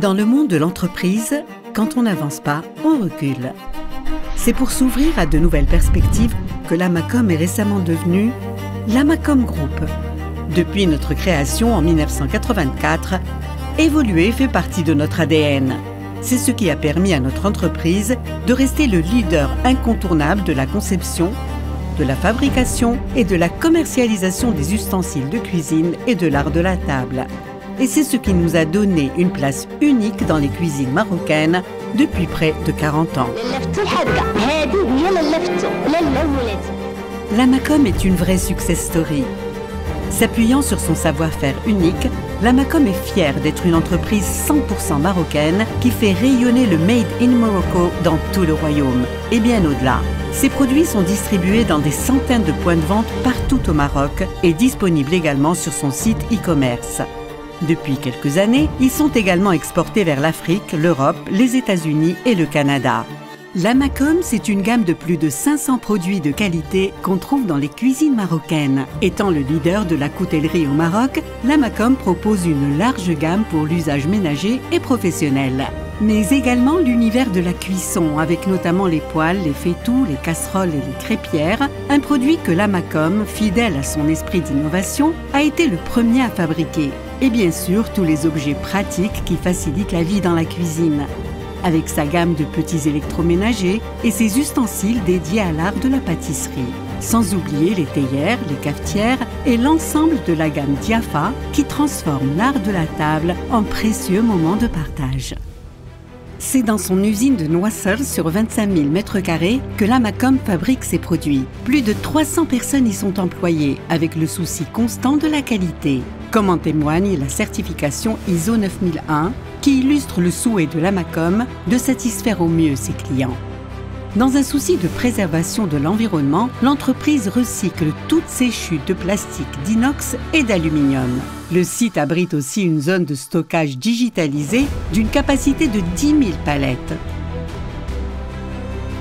Dans le monde de l'entreprise, quand on n'avance pas, on recule. C'est pour s'ouvrir à de nouvelles perspectives que l'Amacom est récemment devenue l'Amacom Group. Depuis notre création en 1984, évoluer fait partie de notre ADN. C'est ce qui a permis à notre entreprise de rester le leader incontournable de la conception, de la fabrication et de la commercialisation des ustensiles de cuisine et de l'art de la table. Et c'est ce qui nous a donné une place unique dans les cuisines marocaines depuis près de 40 ans. L'Amacom est une vraie success story. S'appuyant sur son savoir-faire unique, l'Amacom est fière d'être une entreprise 100% marocaine qui fait rayonner le Made in Morocco dans tout le royaume et bien au-delà. Ses produits sont distribués dans des centaines de points de vente partout au Maroc et disponibles également sur son site e-commerce. Depuis quelques années, ils sont également exportés vers l'Afrique, l'Europe, les États-Unis et le Canada. L'Amacom, c'est une gamme de plus de 500 produits de qualité qu'on trouve dans les cuisines marocaines. Étant le leader de la coutellerie au Maroc, l'Amacom propose une large gamme pour l'usage ménager et professionnel. Mais également l'univers de la cuisson, avec notamment les poêles, les faitous, les casseroles et les crêpières, un produit que l'Amacom, fidèle à son esprit d'innovation, a été le premier à fabriquer. Et bien sûr, tous les objets pratiques qui facilitent la vie dans la cuisine. Avec sa gamme de petits électroménagers et ses ustensiles dédiés à l'art de la pâtisserie. Sans oublier les théières, les cafetières et l'ensemble de la gamme Diafa qui transforme l'art de la table en précieux moment de partage. C'est dans son usine de Noissel sur 25 000 m² que l'Amacom fabrique ses produits. Plus de 300 personnes y sont employées avec le souci constant de la qualité. Comme en témoigne la certification ISO 9001 qui illustre le souhait de l'Amacom de satisfaire au mieux ses clients. Dans un souci de préservation de l'environnement, l'entreprise recycle toutes ses chutes de plastique, d'inox et d'aluminium. Le site abrite aussi une zone de stockage digitalisée d'une capacité de 10 000 palettes.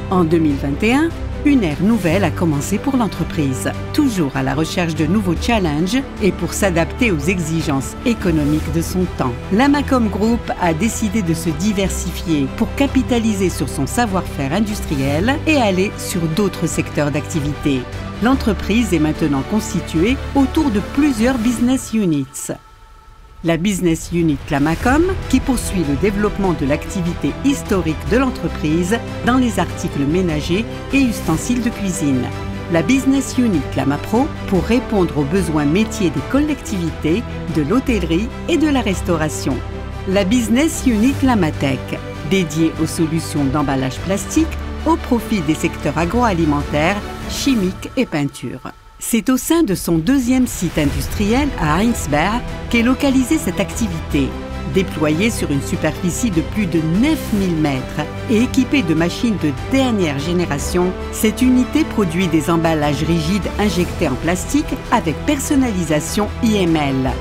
En 2021, une ère nouvelle a commencé pour l'entreprise. Toujours à la recherche de nouveaux challenges et pour s'adapter aux exigences économiques de son temps, l'Amacom Group a décidé de se diversifier pour capitaliser sur son savoir-faire industriel et aller sur d'autres secteurs d'activité. L'entreprise est maintenant constituée autour de plusieurs business units. La business unit l'Amacom, qui poursuit le développement de l'activité historique de l'entreprise dans les articles ménagers et ustensiles de cuisine. La business unit l'Amapro, pour répondre aux besoins métiers des collectivités, de l'hôtellerie et de la restauration. La business unit l'Amatec, dédiée aux solutions d'emballage plastique au profit des secteurs agroalimentaires, chimiques et peinture. C'est au sein de son deuxième site industriel à Heinsberg qu'est localisée cette activité. Déployée sur une superficie de plus de 9000 mètres et équipée de machines de dernière génération, cette unité produit des emballages rigides injectés en plastique avec personnalisation IML.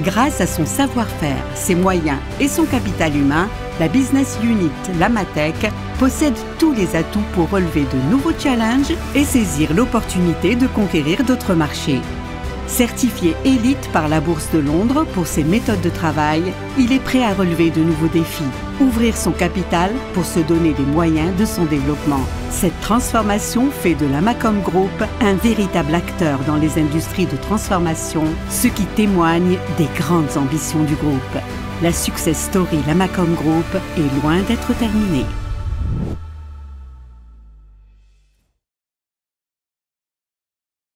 Grâce à son savoir-faire, ses moyens et son capital humain, la business unit l'Amatec possède tous les atouts pour relever de nouveaux challenges et saisir l'opportunité de conquérir d'autres marchés. Certifié élite par la Bourse de Londres pour ses méthodes de travail, il est prêt à relever de nouveaux défis, ouvrir son capital pour se donner les moyens de son développement. Cette transformation fait de l'Amacom Group un véritable acteur dans les industries de transformation, ce qui témoigne des grandes ambitions du groupe. La success story l'Amacom Group est loin d'être terminée.